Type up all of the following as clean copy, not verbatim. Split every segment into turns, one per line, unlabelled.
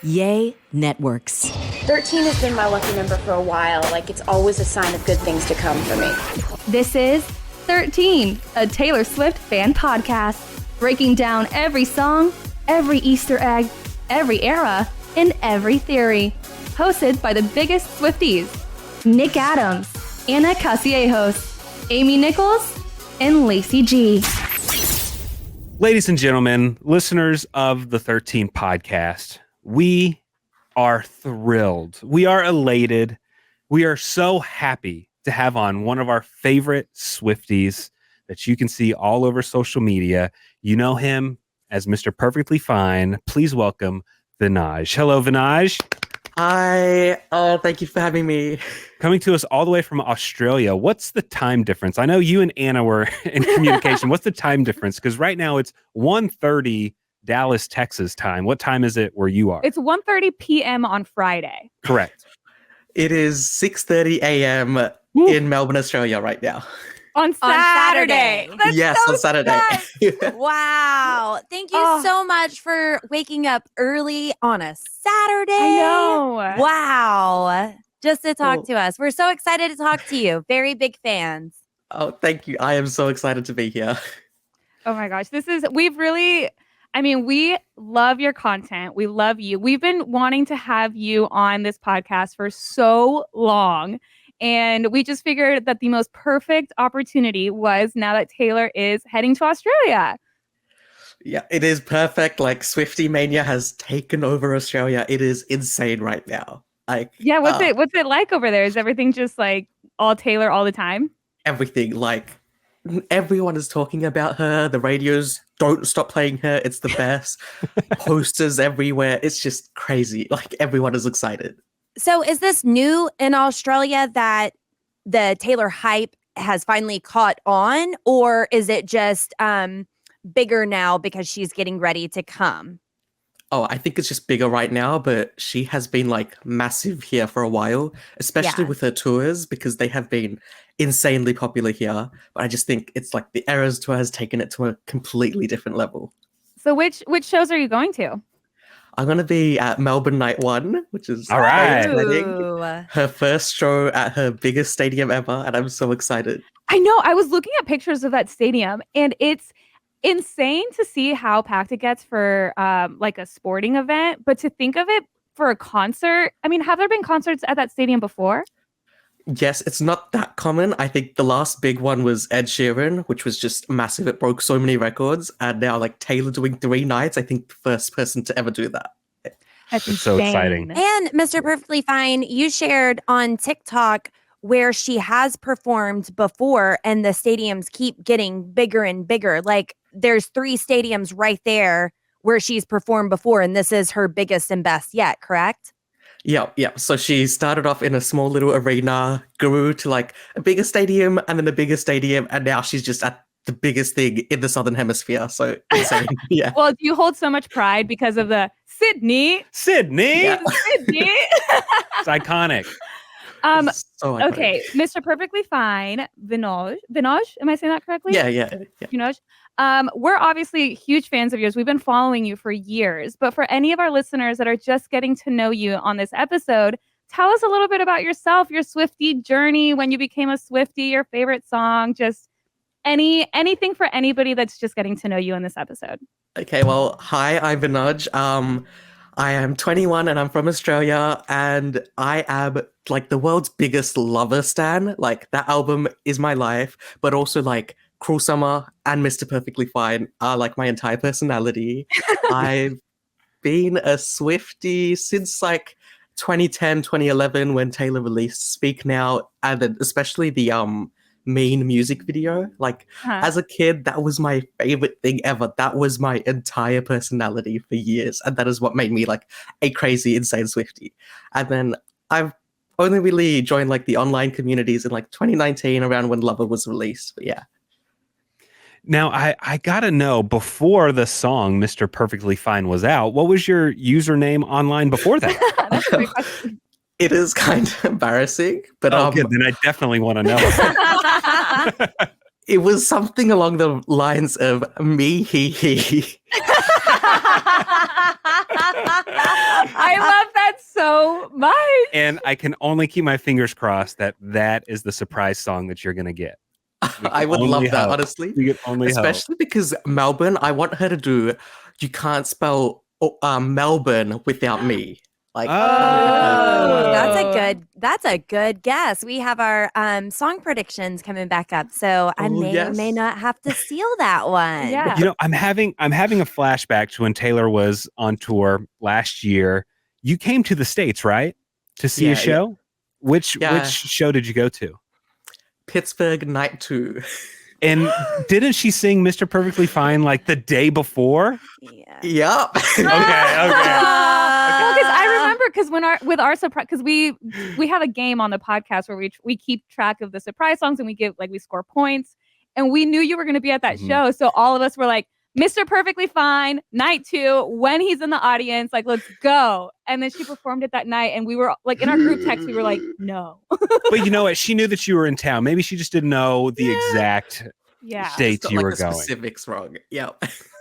Yay Networks.
13 has been my lucky number for a while. Like, it's always a sign of good things to come for me.
This is 13, a Taylor Swift fan podcast, breaking down every song, every Easter egg, every era, and every theory. Hosted by the biggest Swifties, Nick Adams, Anna Casillejos, Amy Nichols, and Lacey Gee.
Ladies and gentlemen, listeners of the 13 podcast, we are thrilled. We are elated. We are so happy to have on one of our favorite Swifties that you can see all over social media. You know him as Mr. Perfectly Fine. Please welcome Vinoj. Hello, Vinoj.
Hi. Oh, thank you for having me.
Coming to us all the way from Australia. What's the time difference? I know you and Anna were in communication. What's the time difference? Because right now it's 1:30 Dallas, Texas time. What time is it where you are?
It's 1:30 p.m. on Friday.
Correct.
It is 6:30 a.m. in Melbourne, Australia right now.
On Saturday.
Yes, on Saturday.
Wow. Thank you so much for waking up early on a Saturday.
I know.
Wow. Just to talk to us. We're so excited to talk to you. Very big fans.
Oh, thank you. I am so excited to be here.
Oh my gosh. We love your content. We love you. We've been wanting to have you on this podcast for so long. And we just figured that the most perfect opportunity was now that Taylor is heading to Australia.
Yeah, it is perfect. Like, Swiftie mania has taken over Australia. It is insane right now.
What's it like over there? Is everything just like all Taylor all the time?
Everything. Like, everyone is talking about her. The radios don't stop playing her. It's the best. Posters everywhere. It's just crazy. Like, everyone is excited.
So is this new in Australia that the Taylor hype has finally caught on, or is it just bigger now because she's getting ready to come?
Oh, I think it's just bigger right now, but she has been like massive here for a while, especially with her tours, because they have been insanely popular here. But I just think it's like the Eras tour has taken it to a completely different level.
So which shows are you going to?
I'm going to be at Melbourne Night 1, which is
all right.
Ooh.
Her first show at her biggest stadium ever, and I'm so excited.
I know. I was looking at pictures of that stadium, and it's insane to see how packed it gets for like a sporting event. But to think of it for a concert, I mean, have there been concerts at that stadium before?
Yes, it's not that common. I think the last big one was Ed Sheeran, which was just massive. It broke so many records. And now, like, Taylor doing 3 nights, I think the first person to ever do that.
That's
so exciting.
And Mr. Perfectly Fine, you shared on TikTok where she has performed before and the stadiums keep getting bigger and bigger. Like, there's 3 stadiums right there where she's performed before, and this is her biggest and best yet, correct?
Yeah. So she started off in a small little arena, grew to like a bigger stadium, and then a bigger stadium, and now she's just at the biggest thing in the Southern Hemisphere. So insane. Yeah.
Well, you hold so much pride because of the Sydney.
Yeah.
Sydney.
It's iconic.
So iconic.
Okay, Mr. Perfectly Fine, Vinoj, am I saying that correctly?
Yeah.
Vinoj. We're obviously huge fans of yours. We've been following you for years, but for any of our listeners that are just getting to know you on this episode, tell us a little bit about yourself, your Swiftie journey, when you became a Swiftie, your favorite song, just anything for anybody that's just getting to know you in this episode.
Okay, well, hi, I'm Vinoj. I am 21 and I'm from Australia, and I am like the world's biggest Lover stan. Like, that album is my life, but also like Cruel Summer and Mr. Perfectly Fine are like my entire personality. I've been a Swiftie since like 2010, 2011 when Taylor released Speak Now, and then especially the Mean music video. Like, as a kid, that was my favorite thing ever. That was my entire personality for years, and that is what made me like a crazy, insane Swiftie. And then I've only really joined like the online communities in like 2019 around when Lover was released. But yeah.
Now, I gotta know, before the song Mr. Perfectly Fine was out, what was your username online before that?
That's a great question.
It is kind of embarrassing, but
good. Then I definitely want to know.
It was something along the lines of me, he.
I
and I can only keep my fingers crossed that is the surprise song that you're going to get.
I would love that, honestly.
We can only
Especially because Melbourne, I want her to do You Can't Spell Melbourne Without Me. Like,
that's a good guess. We have our song predictions coming back up, so I may or may not have to steal that one.
Yeah.
You know, I'm having a flashback to when Taylor was on tour last year. You came to the States, right? To see a show? Yeah. Which show did you go to?
Pittsburgh Night 2.
And didn't she sing Mr. Perfectly Fine like the day before?
Yeah.
Yep.
Okay.
Well, because I remember with our surprise, because we have a game on the podcast where we keep track of the surprise songs and we score points, and we knew you were going to be at that show, so all of us were like, Mr. Perfectly Fine, night 2, when he's in the audience, like, let's go. And then she performed it that night, and we were like, in our group text, we were like, no.
But you know what? She knew that you were in town. Maybe she just didn't know the exact dates you were going.
Specifics wrong. Yeah.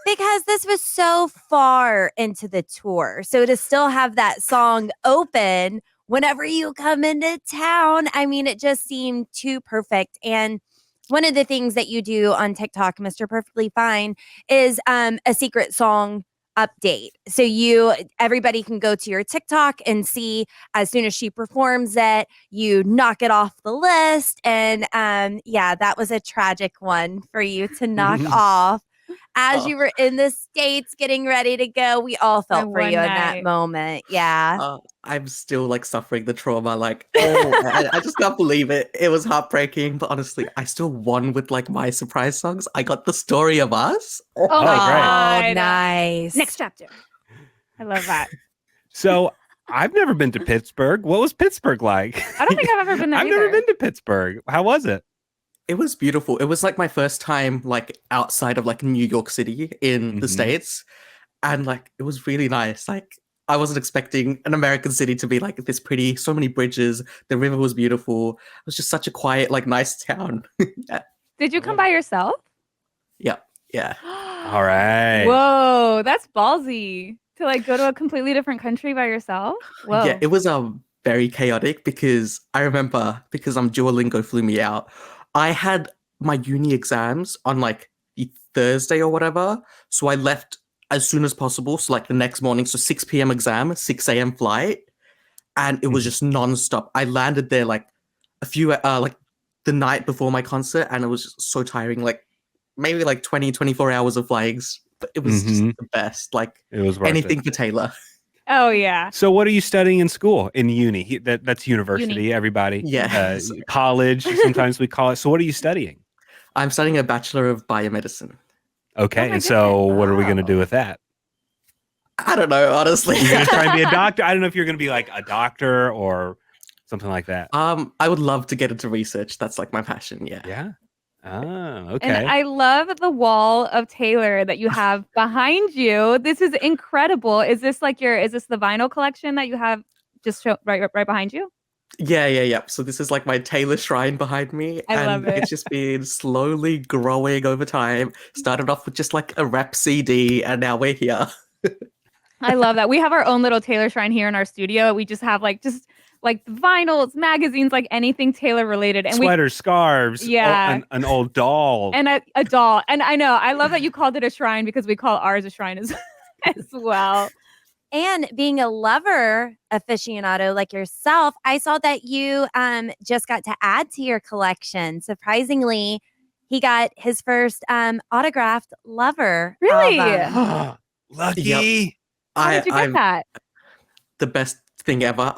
Because this was so far into the tour. So to still have that song open whenever you come into town, I mean, it just seemed too perfect. And one of the things that you do on TikTok, Mr. Perfectly Fine, is a secret song update. So everybody can go to your TikTok and see as soon as she performs it, you knock it off the list. And that was a tragic one for you to knock off. As you were in the States getting ready to go, we all felt for you in that moment. Yeah.
I'm still like suffering the trauma. Like, I just can't believe it. It was heartbreaking, but honestly, I still won with like my surprise songs. I got The Story of Us.
Oh my God.
Oh, nice.
Next chapter. I love that.
So I've never been to Pittsburgh. What was Pittsburgh like?
I don't think I've ever been there.
I've never been to Pittsburgh. How was it?
It was beautiful. It was like my first time like outside of like New York City in the States. And like it was really nice. Like I wasn't expecting an American city to be like this pretty, so many bridges. The river was beautiful. It was just such a quiet, like nice town.
Did you come by yourself?
Yeah.
All right.
Whoa, that's ballsy. To like go to a completely different country by yourself? Whoa.
Yeah, it was very chaotic because I remember Duolingo flew me out. I had my uni exams on like the Thursday or whatever. So I left as soon as possible. So like the next morning, so 6 p.m. exam, 6 a.m. flight. And it was just nonstop. I landed there like like the night before my concert, and it was just so tiring. Like maybe like 24 hours of flying. But it was just the best. Like
it was worth
anything for Taylor.
Oh, yeah.
So what are you studying in school? In uni? That's university, everybody.
Yeah.
College, sometimes we call it. So what are you studying?
I'm studying a Bachelor of Biomedicine.
Okay. And so what are we going to do with that?
I don't know, honestly.
You're going to try and be a doctor? I don't know if you're going to be like a doctor or something like that.
I would love to get into research. That's like my passion. Yeah.
Yeah. Oh, okay.
And I love the wall of Taylor that you have behind you. This is incredible. Is this the vinyl collection that you have just right behind you?
Yeah. So this is like my Taylor shrine behind me.
I love it.
It's just been slowly growing over time. Started off with just like a rap CD, and now we're here.
I love that. We have our own little Taylor shrine here in our studio. We just have like vinyls, magazines, like anything Taylor related. And
sweaters, scarves, an old doll.
And a doll. And I know, I love that you called it a shrine because we call ours a shrine as well.
And being a lover aficionado like yourself, I saw that you just got to add to your collection. Surprisingly, he got his first autographed Lover
Really?
album.
Lucky.
Yep.
How did you get that?
The best thing ever.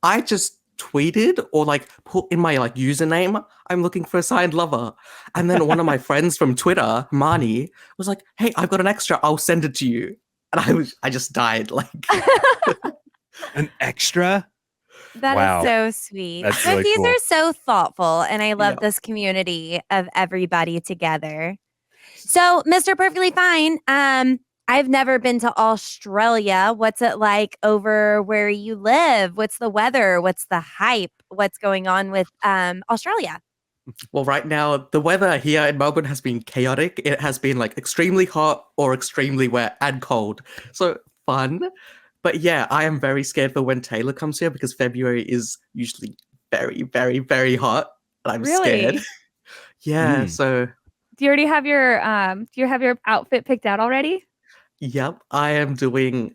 I just tweeted or like put in my like username, I'm looking for a signed Lover. And then one of my friends from Twitter, Mani, was like, hey, I've got an extra, I'll send it to you. And I just died. Like
an extra?
That is so sweet.
That's really
Swifties
cool.
are so thoughtful, and I love this community of everybody together. So, Mr. Perfectly Fine, I've never been to Australia. What's it like over where you live? What's the weather? What's the hype? What's going on with Australia?
Well, right now, the weather here in Melbourne has been chaotic. It has been like extremely hot or extremely wet and cold. So fun. But yeah, I am very scared for when Taylor comes here because February is usually very, very, very hot. And I'm scared.
Really?
Yeah,
Mm.
so
Do you already have your outfit picked out already?
yep, I am doing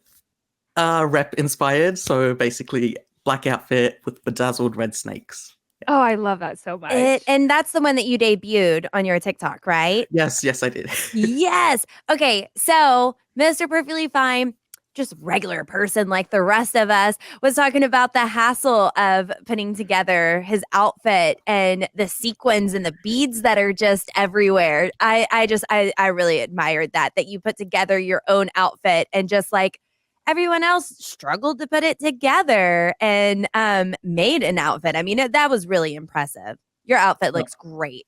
rep inspired. So basically black outfit with bedazzled red snakes.
Oh, I love that so much.
And that's the one that you debuted on your TikTok, right?
Yes, I did.
Yes. Okay. So, Mr. Perfectly Fine, just regular person like the rest of us, was talking about the hassle of putting together his outfit and the sequins and the beads that are just everywhere. I really admired that you put together your own outfit and just like everyone else struggled to put it together and made an outfit. I mean, that was really impressive. Your outfit looks great.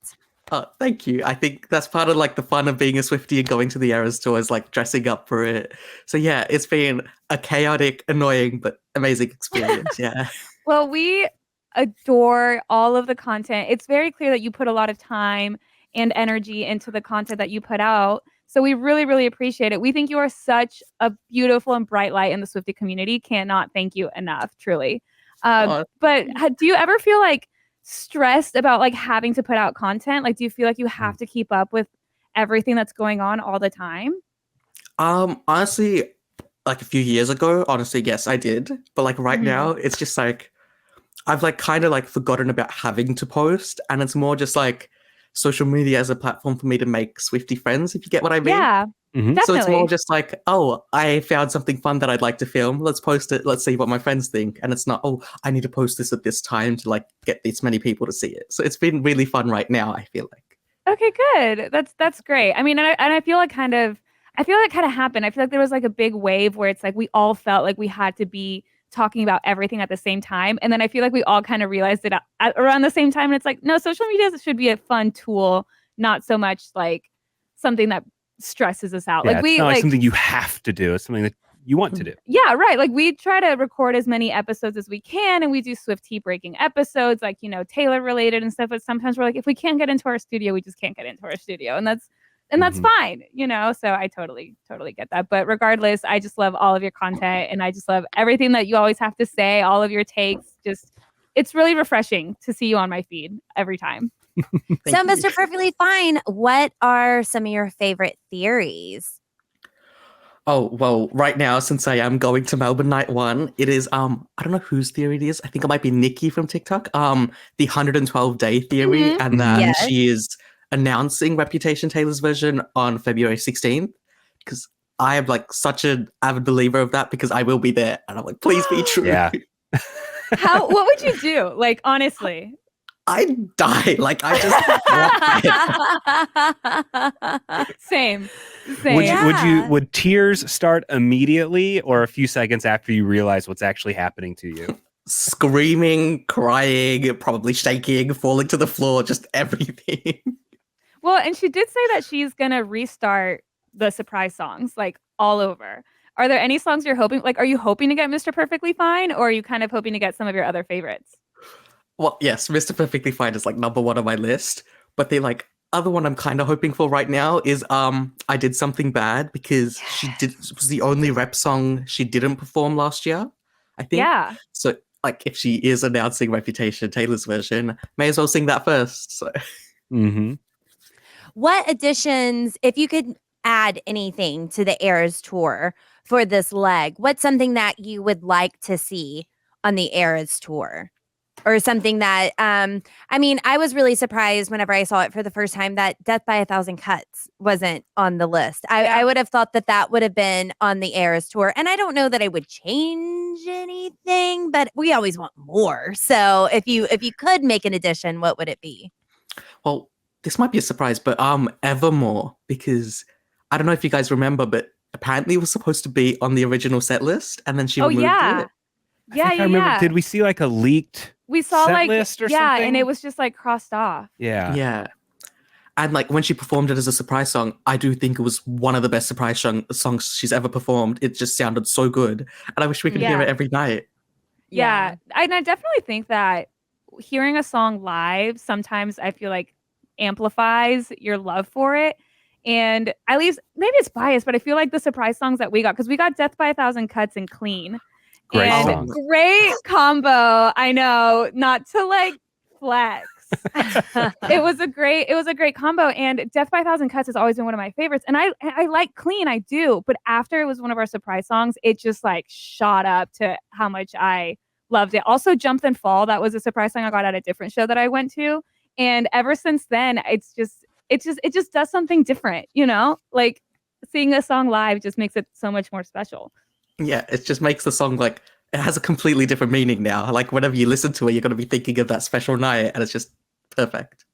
Oh, thank you. I think that's part of like the fun of being a Swiftie and going to the Eras tour is like dressing up for it. So yeah, it's been a chaotic, annoying, but amazing experience. Yeah.
Well, we adore all of the content. It's very clear that you put a lot of time and energy into the content that you put out. So we really, really appreciate it. We think you are such a beautiful and bright light in the Swiftie community. Cannot thank you enough, truly. But do you ever feel like stressed about like having to put out content? Like, do you feel like you have to keep up with everything that's going on all the time?
Honestly, like a few years ago, honestly, yes, I did. But like right now, it's just like I've like kind of like forgotten about having to post, and it's more just like social media as a platform for me to make Swiftie friends, if you get what I mean.
Yeah, definitely.
So it's more just like, oh, I found something fun that I'd like to film. Let's post it. Let's see what my friends think. And it's not, oh, I need to post this at this time to like get this many people to see it. So it's been really fun right now, I feel like.
Okay, good. That's great. I mean, and I feel like kind of happened. I feel like there was like a big wave where it's like we all felt like we had to be talking about everything at the same time. And then I feel like we all kind of realized it around the same time. And it's like, no, social media should be a fun tool, not so much like something that stresses us out.
Yeah,
like
it's not like something you have to do. It's something that you want to do.
Yeah, right. Like we try to record as many episodes as we can, and we do SwifTEA breaking episodes, like, you know, Taylor related and stuff. But sometimes we're like, if we can't get into our studio, we just can't get into our studio, and that's fine, you know. So I totally get that. But regardless, I just love all of your content, and I just love everything that you always have to say, all of your takes. Just it's really refreshing to see you on my feed every time.
So, Mr. Perfectly Fine, what are some of your favorite theories?
Oh, well, right now, since I am going to Melbourne night one, it is, I don't know whose theory it is. I think it might be Nikki from TikTok, the 112-day theory, and that she is announcing Reputation Taylor's version on February 16th, because I am like such an avid believer of that because I will be there, and I'm like, please be true.
Yeah.
What would you do? Like, honestly.
I'd die. Like, I
just Same.
Would tears start immediately or a few seconds after you realize what's actually happening to you?
Screaming, crying, probably shaking, falling to the floor, just everything.
Well, and she did say that she's gonna restart the surprise songs like all over. Are there any songs you're hoping, like, are you hoping to get Mr. Perfectly Fine, or are you kind of hoping to get some of your other favorites?
Well, yes, Mr. Perfectly Fine is like number one on my list, but the like other one I'm kind of hoping for right now is I Did Something Bad, because it was the only rap song she didn't perform last year, I think.
Yeah.
So like if she is announcing Reputation Taylor's version, may as well sing that first. So.
What additions, if you could add anything to the Eras tour for this leg, what's something that you would like to see on the Eras tour? Or something that, I mean, I was really surprised whenever I saw it for the first time that Death by a Thousand Cuts wasn't on the list. I would have thought that would have been on the Eras tour. And I don't know that I would change anything, but we always want more. So if you could make an addition, what would it be?
Well, this might be a surprise, but Evermore, because I don't know if you guys remember, but apparently it was supposed to be on the original set list, and then she removed it.
I remember.
Did we see like a leaked
we saw
set
like
list or
yeah,
something?
and it was just like crossed off.
Yeah. And like when she performed it as a surprise song, I do think it was one of the best surprise songs she's ever performed. It just sounded so good, and I wish we could hear it every night.
Yeah, and I definitely think that hearing a song live sometimes I feel like amplifies your love for it. And at least maybe it's biased, but I feel like the surprise songs that we got, because we got Death by a Thousand Cuts and Clean.
Great
and
song.
Great combo. I know, not to like flex. it was a great combo, and Death by a Thousand Cuts has always been one of my favorites, and I like Clean, I do, but after it was one of our surprise songs, it just like shot up to how much I loved it. Also Jump Then Fall, that was a surprise song I got at a different show that I went to, and ever since then it just does something different, you know, like seeing a song live just makes it so much more special.
Yeah, it just makes the song like it has a completely different meaning now. Like whenever you listen to it, you're going to be thinking of that special night, and it's just perfect.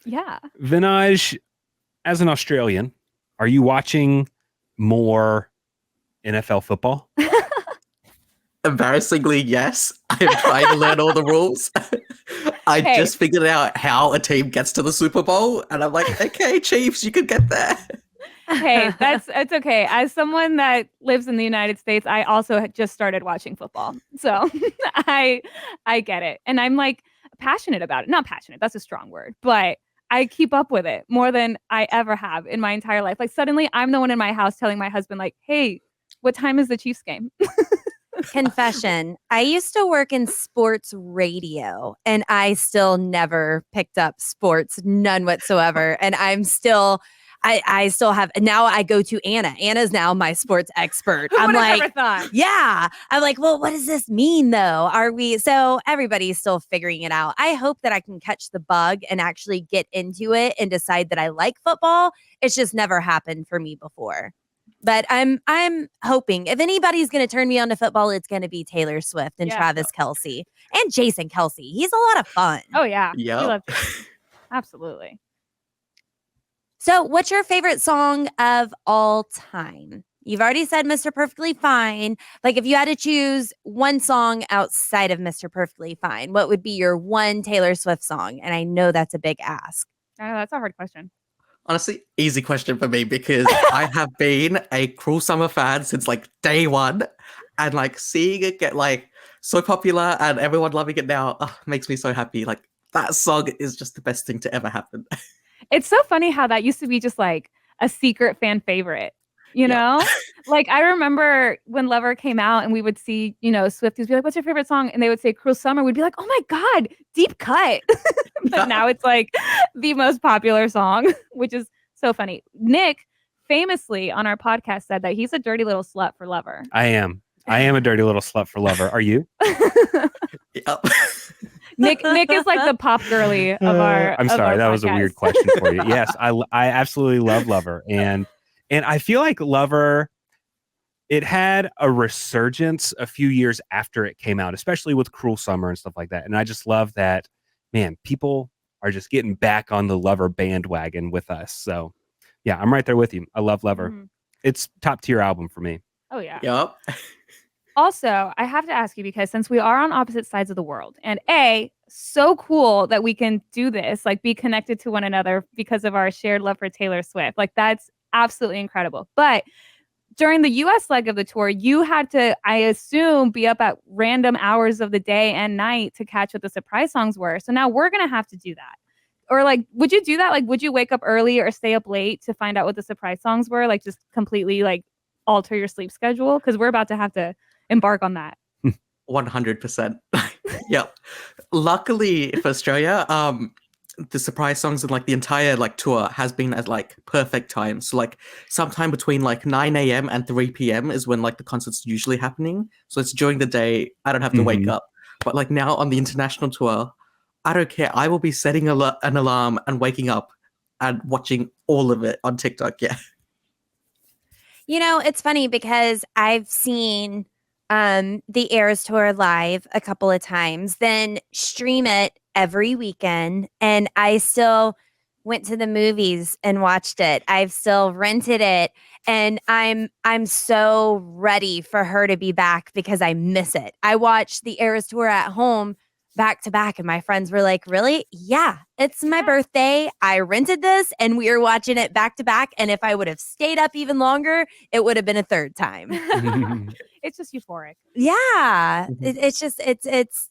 Yeah.
Vinoj, as an Australian, are you watching more NFL football?
Embarrassingly, yes. I'm trying to learn all the rules. I just figured out how a team gets to the Super Bowl, and I'm like, okay, Chiefs, you could get there.
Hey, it's okay. As someone that lives in the United States, I also had just started watching football. So I get it. And I'm like passionate about it. Not passionate, that's a strong word, but I keep up with it more than I ever have in my entire life. Like suddenly I'm the one in my house telling my husband like, hey, what time is the Chiefs game?
Confession. I used to work in sports radio, and I still never picked up sports, none whatsoever. And I'm still... I still have, now I go to Anna. Anna's now my sports expert.
Who
I'm
would have
like,
ever thought?
yeah. I'm like, well, what does this mean though? So everybody's still figuring it out. I hope that I can catch the bug and actually get into it and decide that I like football. It's just never happened for me before. But I'm hoping if anybody's going to turn me on to football, it's going to be Taylor Swift and Travis Kelce and Jason Kelce. He's a lot of fun.
Oh yeah.
Yep.
We love it. Absolutely.
So what's your favorite song of all time? You've already said Mr. Perfectly Fine. Like if you had to choose one song outside of Mr. Perfectly Fine, what would be your one Taylor Swift song? And I know that's a big ask.
I know, that's a hard question.
Honestly, easy question for me because I have been a Cruel Summer fan since like day one, and like seeing it get like so popular and everyone loving it now makes me so happy. Like that song is just the best thing to ever happen.
It's so funny how that used to be just like a secret fan favorite, you know? Like I remember when Lover came out and we would see, you know, Swifties be like, what's your favorite song? And they would say Cruel Summer. We'd be like, oh my God, deep cut. But now it's like the most popular song, which is so funny. Nick famously on our podcast said that he's a dirty little slut for Lover.
I am a dirty little slut for Lover. Are you?
Yep.
Nick is like the pop girly of our.
I'm sorry, that was a
podcast.
weird question for you. Yes, I absolutely love Lover, and I feel like Lover, it had a resurgence a few years after it came out, especially with Cruel Summer and stuff like that. And I just love that, man. People are just getting back on the Lover bandwagon with us. So, yeah, I'm right there with you. I love Lover.
Mm-hmm.
It's top tier album for me.
Oh yeah.
Yep.
Also, I have to ask you because since we are on opposite sides of the world, and so cool that we can do this, like be connected to one another because of our shared love for Taylor Swift. Like that's absolutely incredible. But during the US leg of the tour, you had to, I assume, be up at random hours of the day and night to catch what the surprise songs were. So now we're going to have to do that. Or like, would you do that? Like, would you wake up early or stay up late to find out what the surprise songs were? Like just completely like alter your sleep schedule? Because we're about to have to embark on that.
100%. Yep. Luckily for Australia, the surprise songs and like the entire like tour has been at like perfect times. So like sometime between like 9 a.m. and 3 p.m. is when like the concert's usually happening. So it's during the day. I don't have to wake up. But like now on the international tour, I don't care. I will be setting an alarm and waking up and watching all of it on TikTok. Yeah.
You know, it's funny because I've seen the Eras Tour live a couple of times, then stream it every weekend, and I still went to the movies and watched it. I've still rented it, and I'm so ready for her to be back because I miss it. I watched the Eras Tour at home back to back, and my friends were like, really? Yeah, it's my birthday. I rented this and we were watching it back to back. And if I would have stayed up even longer, it would have been a third time.
It's just euphoric.
Yeah. It's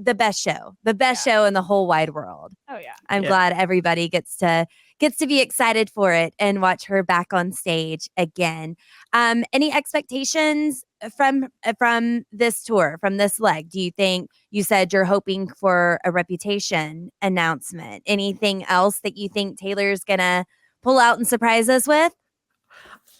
the best show, show in the whole wide world.
Oh yeah.
I'm glad everybody gets to gets to be excited for it and watch her back on stage again. Any expectations from this tour, from this leg? Do you think, you said you're hoping for a Reputation announcement? Anything else that you think Taylor's gonna pull out and surprise us with?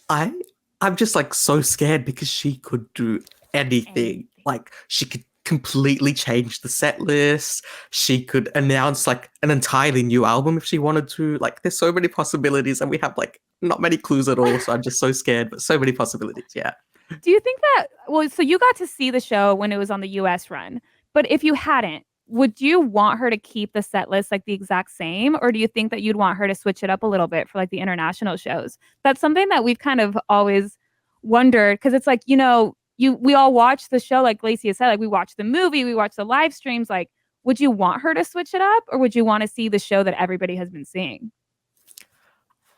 I'm just like so scared because she could do anything. Like she could completely change the set list. She could announce like an entirely new album if she wanted to. Like there's so many possibilities and we have like not many clues at all. So I'm just so scared, but so many possibilities. Yeah.
Do you think that, well, so you got to see the show when it was on the US run, but if you hadn't, would you want her to keep the set list like the exact same? Or do you think that you'd want her to switch it up a little bit for like the international shows? That's something that we've kind of always wondered, because it's like, you know, we all watch the show, like Lacey has said, like we watch the movie, we watch the live streams. Like, would you want her to switch it up, or would you want to see the show that everybody has been seeing?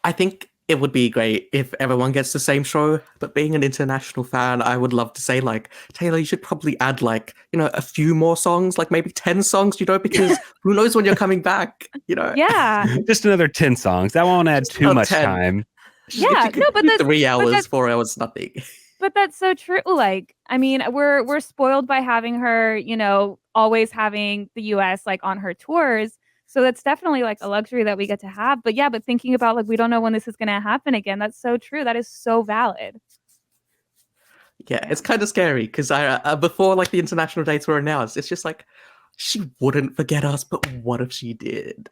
I think it would be great if everyone gets the same show, but being an international fan, I would love to say like, Taylor, you should probably add like, you know, a few more songs, like maybe 10 songs, you know, because who knows when you're coming back, you know?
Yeah.
Just another 10 songs. That won't add too much
10.
time.
Yeah, no, but that's
3 hours,
that's,
4 hours, nothing.
But that's so true. Like, I mean, we're spoiled by having her, you know, always having the US like on her tours. So that's definitely like a luxury that we get to have. But yeah, but thinking about like, we don't know when this is going to happen again. That's so true. That is so valid.
Yeah, it's kind of scary because before like the international dates were announced, it's just like, she wouldn't forget us, but what if she did?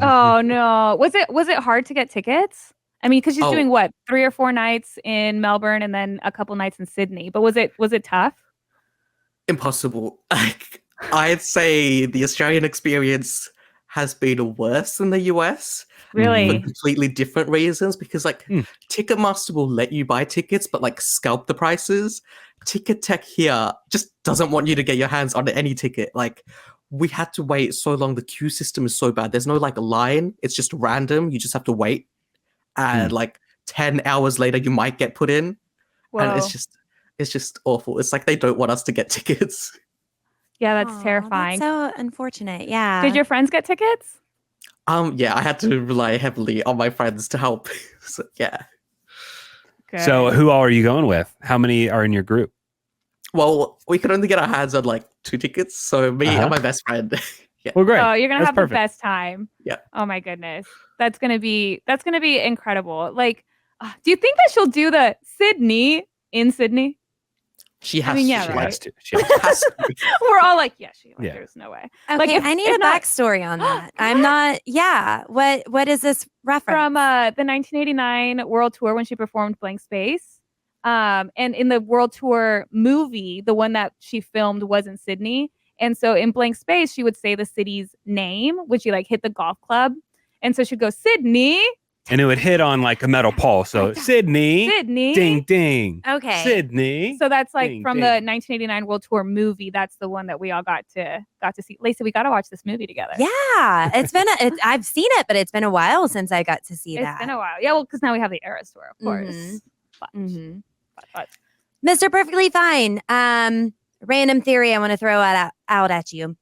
Oh no. Was it hard to get tickets? I mean, because she's doing what, 3 or 4 nights in Melbourne and then a couple nights in Sydney. But was it tough?
Impossible. Like, I'd say the Australian experience has been worse than the US.
Really?
For completely different reasons. Because like Ticketmaster will let you buy tickets, but like scalp the prices. Ticket Tech here just doesn't want you to get your hands on any ticket. Like, we had to wait so long. The queue system is so bad. There's no like line. It's just random. You just have to wait. And like 10 hours later, you might get put in.
Whoa.
And it's just awful. It's like they don't want us to get tickets.
Yeah, that's terrifying.
That's so unfortunate. Yeah.
Did your friends get tickets?
Yeah, I had to rely heavily on my friends to help. So, yeah.
Good.
So who all are you going with? How many are in your group?
Well, we could only get our hands on like 2 tickets. So me and my best friend. Yeah.
Well, great.
Oh, you're gonna
That's
have
perfect.
the best time.
Yeah.
Oh my goodness, that's gonna be incredible. Like, do you think that she'll do the Sydney in Sydney?
She has
I mean,
to.
yeah,
She
right.
has to. She has to.
We're all like, yeah,
Yeah.
there's no way.
Okay,
Like, if-
I need
if
a
not-
backstory on that. I'm not. Yeah. What is this reference?
From the 1989 World Tour when she performed Blank Space. And in the World Tour movie, the one that she filmed was in Sydney. And so in Blank Space, she would say the city's name, which she like hit the golf club. And so she'd go, Sydney.
And it would hit on like a metal pole. So Sydney, ding, ding.
Okay.
Sydney.
So that's like
Ding,
from
ding.
the 1989 World Tour movie. That's the one that we all got to see. Lacey, we got to watch this movie together.
Yeah, I've seen it, but it's been a while since I got to see that.
It's been a while. Yeah, well, because now we have the Eras Tour, of course.
Mhm.
But,
Mhm.
but-
Mr. Perfectly Fine. Random theory I want to throw out at you.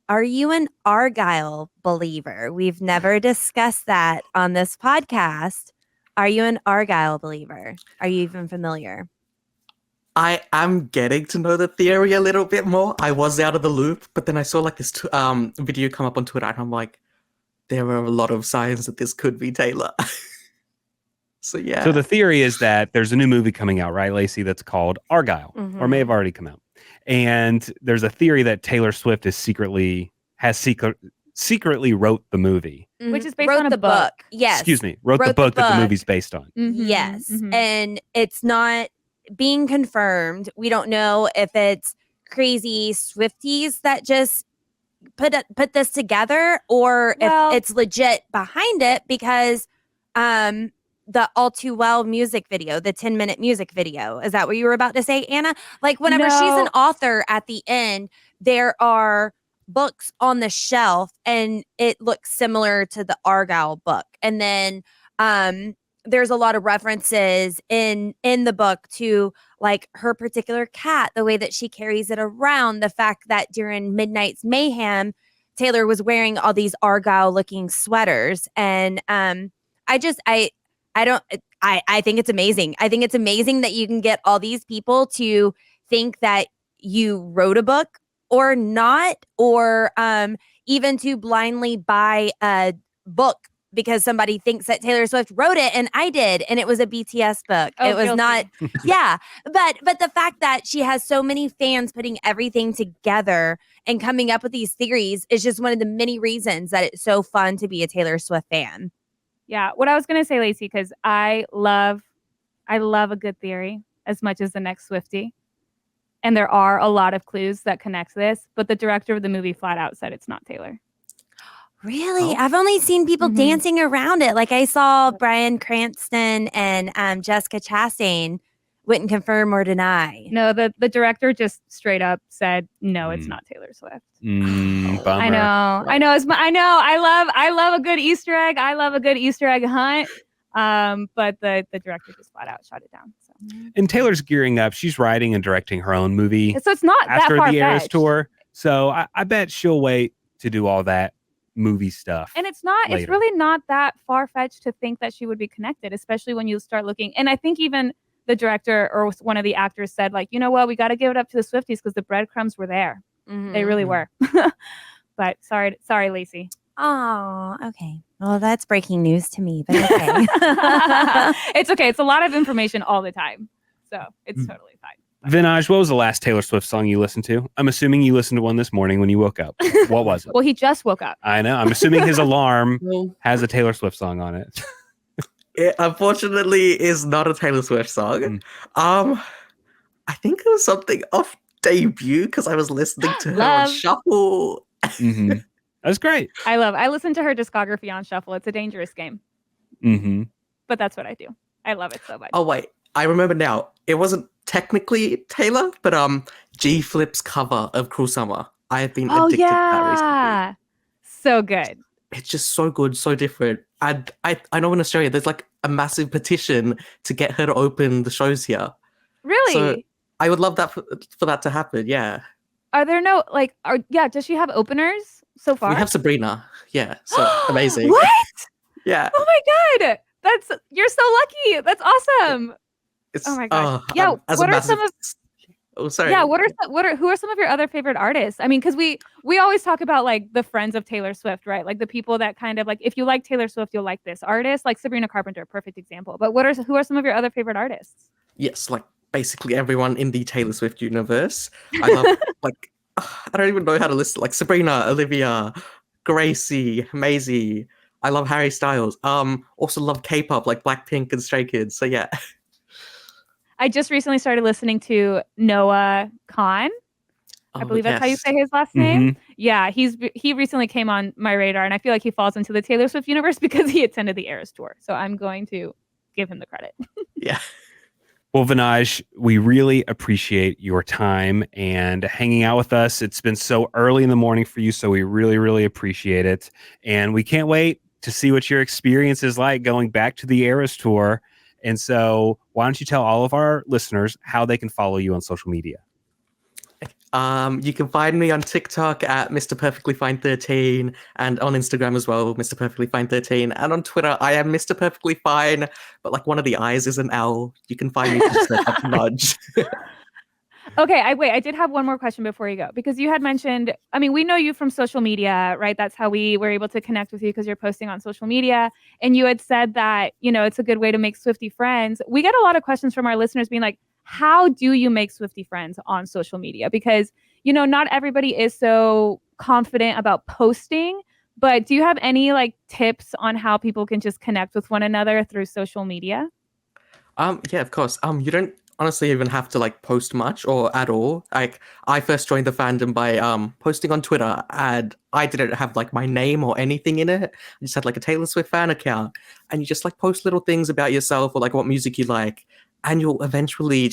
Are you an Argyle believer? We've never discussed that on this podcast. Are you an Argyle believer? Are you even familiar?
I am getting to know the theory a little bit more. I was out of the loop, but then I saw like this video come up on Twitter, and I'm like, there are a lot of signs that this could be Taylor. So yeah.
So the theory is that there's a new movie coming out, right, Lacey, that's called Argyle, or may have already come out. And there's a theory that Taylor Swift secretly wrote the movie.
Which is based
Wrote
on a
the
book.
Yes.
Excuse me, wrote the book that the movie's based on.
Mhm,
Yes.
mhm.
And it's not being confirmed. We don't know if it's crazy Swifties that just put this together, or
Well-
if it's legit behind it, because the All Too Well music video, the 10-minute music video. Is that what you were about to say, Anna? Like, whenever she's
No.
an author at the end, there are books on the shelf and it looks similar to the Argyle book. And then there's a lot of references in the book to like her particular cat, the way that she carries it around, the fact that during Midnight's Mayhem, Taylor was wearing all these Argyle looking sweaters. And I think it's amazing. I think it's amazing that you can get all these people to think that you wrote a book or not, or even to blindly buy a book because somebody thinks that Taylor Swift wrote it, and I did, and it was a BTS book.
Oh,
it was
guilty.
not, yeah. But the fact that she has so many fans putting everything together and coming up with these theories is just one of the many reasons that it's so fun to be a Taylor Swift fan.
Yeah, what I was gonna say, Lacey, because I love a good theory as much as the next Swiftie. And there are a lot of clues that connect this, but the director of the movie flat out said it's not Taylor.
Really? I've only seen people dancing around it. Like I saw Bryan Cranston and Jessica Chastain wouldn't confirm or deny.
No, the director just straight up said, no, it's not Taylor Swift.
Bummer.
I know. I love a good Easter egg. I love a good Easter egg hunt. But the director just flat out shut it down. So.
And Taylor's gearing up. She's writing and directing her own movie.
So it's not
after
that far
the Eras
fetched.
tour. So I bet she'll wait to do all that movie stuff.
And it's not.
later.
It's really not that far fetched to think that she would be connected, especially when you start looking. And I think even the director or one of the actors said, like, you know what, we got to give it up to the Swifties because the breadcrumbs were there.
Mm-hmm.
They really were. But sorry, Lacey.
Oh, okay. Well, that's breaking news to me, but okay.
It's okay. It's a lot of information all the time. So it's totally fine.
Vinoj, what was the last Taylor Swift song you listened to? I'm assuming you listened to one this morning when you woke up. What was it?
Well, he just woke up.
I know. I'm assuming his alarm has a Taylor Swift song on it.
It unfortunately is not a Taylor Swift song. I think it was something off debut because I was listening to her on Shuffle.
Mm-hmm. That's great.
I listen to her discography on Shuffle. It's a dangerous game.
Mm-hmm.
But that's what I do. I love it so much.
Oh wait, I remember now. It wasn't technically Taylor, but G Flip's cover of Cruel Summer. I have been addicted to that recently.
So good.
It's just so good, so different. And I know in Australia there's like a massive petition to get her to open the shows here.
Really?
So I would love that for that to happen. Yeah.
Are there no does she have openers so far?
We have Sabrina. Yeah. So amazing.
What?
Yeah.
Oh my god. You're so lucky. That's awesome. Oh my god. Yeah. What are some of?
Oh, sorry.
Yeah. Who are some of your other favorite artists? I mean, because we always talk about like the friends of Taylor Swift, right? Like the people that kind of like, if you like Taylor Swift, you'll like this artist. Like Sabrina Carpenter, perfect example. But who are some of your other favorite artists?
Yes, like basically everyone in the Taylor Swift universe. I love like I don't even know how to list like Sabrina, Olivia, Gracie, Maisie. I love Harry Styles. Also love K-pop like Blackpink and Stray Kids. So yeah.
I just recently started listening to Noah Khan. I believe that's how you say his last name. Yeah, he recently came on my radar, and I feel like he falls into the Taylor Swift universe because he attended the Eras tour. So I'm going to give him the credit.
Yeah.
Well, Vinoj, we really appreciate your time and hanging out with us. It's been so early in the morning for you, so we really, really appreciate it. And we can't wait to see what your experience is like going back to the Eras tour. And so why don't you tell all of our listeners how they can follow you on social media?
You can find me on TikTok at MrPerfectlyFine13 and on Instagram as well, MrPerfectlyFine13. And on Twitter, I am Mr. Perfectly Fine, but like one of the I's is an L. You can find me just a nudge.
Okay, I did have one more question before you go, because you had mentioned, I mean, we know you from social media, right? That's how we were able to connect with you, because you're posting on social media. And you had said that, it's a good way to make Swiftie friends. We get a lot of questions from our listeners being like, how do you make Swiftie friends on social media? Because, not everybody is so confident about posting, but do you have any like tips on how people can just connect with one another through social media?
Yeah, of course. You don't honestly even have to like post much or at all. Like I first joined the fandom by posting on Twitter, and I didn't have like my name or anything in it. I just had like a Taylor Swift fan account, and you just like post little things about yourself or like what music you like, and you'll eventually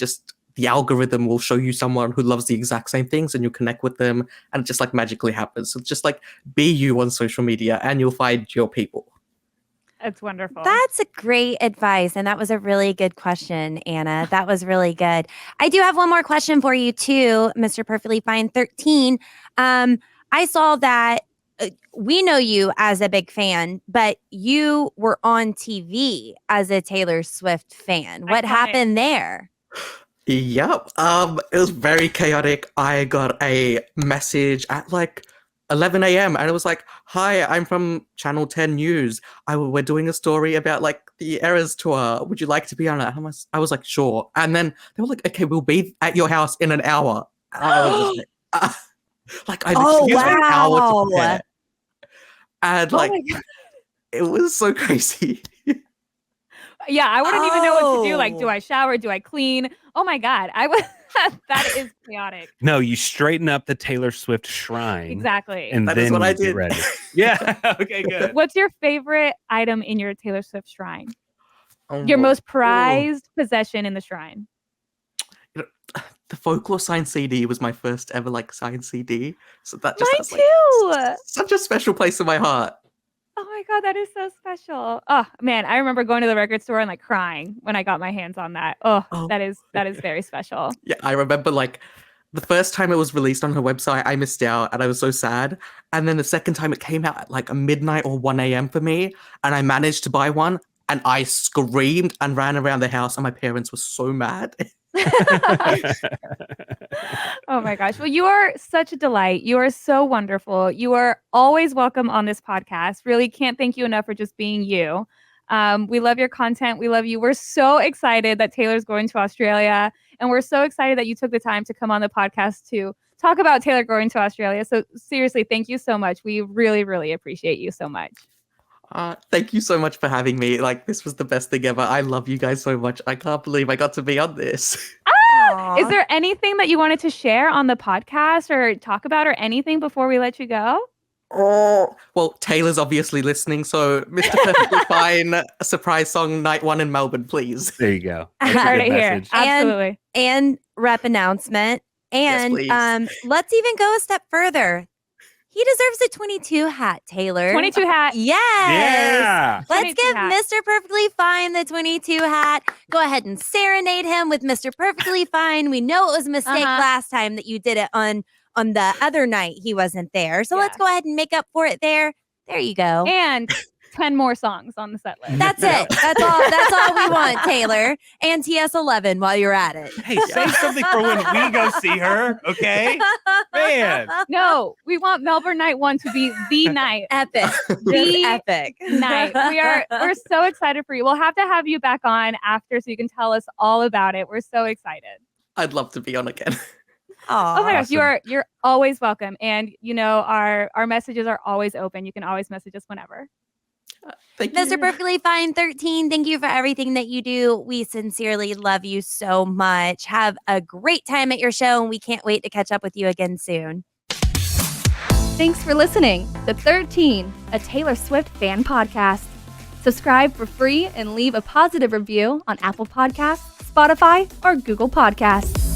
the algorithm will show you someone who loves the exact same things, and you'll connect with them, and it just like magically happens. So just like be you on social media and you'll find your people.
That's wonderful.
That's a great advice. And that was a really good question, Anna. That was really good. I do have one more question for you too, Mr. Perfectly Fine 13. I saw that we know you as a big fan, but you were on TV as a Taylor Swift fan. What happened there?
Yep. It was very chaotic. I got a message at like 11 a.m. and it was like, "Hi, I'm from Channel 10 News. We're doing a story about like the Eras tour. Would you like to be on it?" I was like, "Sure." And then they were like, "Okay, we'll be at your house in an hour." And I was just like, I literally had an hour to prepare. And like, it was so crazy.
Yeah, I wouldn't even know what to do. Like, do I shower? Do I clean? Oh my God. That is chaotic.
No, you straighten up the Taylor Swift shrine.
Exactly.
And
That
then
is what
you
I
get
did.
ready. Yeah. Okay, good.
What's your favorite item in your Taylor Swift shrine? Your most prized possession in the shrine?
The Folklore signed CD was my first ever like signed CD. So that just has,
Mine too.
such a special place in my heart.
Oh my God, that is so special. Oh man, I remember going to the record store and like crying when I got my hands on that. Oh. that is very special.
Yeah, I remember like the first time it was released on her website, I missed out and I was so sad. And then the second time it came out at like a midnight or 1 a.m. for me, and I managed to buy one, and I screamed and ran around the house, and my parents were so mad.
Oh my gosh. Well, you are such a delight. You are so wonderful. You are always welcome on this podcast. Really can't thank you enough for just being you. We love your content. We love you. We're so excited that Taylor's going to Australia. And we're so excited that you took the time to come on the podcast to talk about Taylor going to Australia. So seriously, thank you so much. We really, really appreciate you so much.
Thank you so much for having me. Like, this was the best thing ever. I love you guys so much. I can't believe I got to be on this.
Is there anything that you wanted to share on the podcast or talk about or anything before we let you go?
Well, Taylor's obviously listening, so Mr. Perfectly Fine, a surprise song, night 1 in Melbourne, please.
There you go. That's a
Heard
good
it here.
message.
Absolutely.
And rep announcement. And
Yes,
let's even go a step further. He deserves a 22 hat, Taylor.
22 hat.
Yes.
Yeah.
Let's
22
give
hat.
Mr. Perfectly Fine the 22 hat. Go ahead and serenade him with Mr. Perfectly Fine. We know it was a mistake last time that you did it on the other night he wasn't there. So let's go ahead and make up for it there. There you go.
And 10 more songs on the set list.
That's it. That's all we want, Taylor. And TS11 while you're at it.
Hey, say something for when we go see her, okay? Man.
No, we want Melbourne Night 1 to be the night.
Epic.
The
epic
night. We're so excited for you. We'll have to have you back on after so you can tell us all about it. We're so excited.
I'd love to be on again.
Oh my gosh,
Awesome.
you're always welcome. And you know, our messages are always open. You can always message us whenever.
Thank you.
Mr. Perfectly Fine 13, thank you for everything that you do. We sincerely love you so much. Have a great time at your show, and we can't wait to catch up with you again soon.
Thanks for listening to 13, a Taylor Swift fan podcast. Subscribe for free and leave a positive review on Apple Podcasts, Spotify, or Google Podcasts.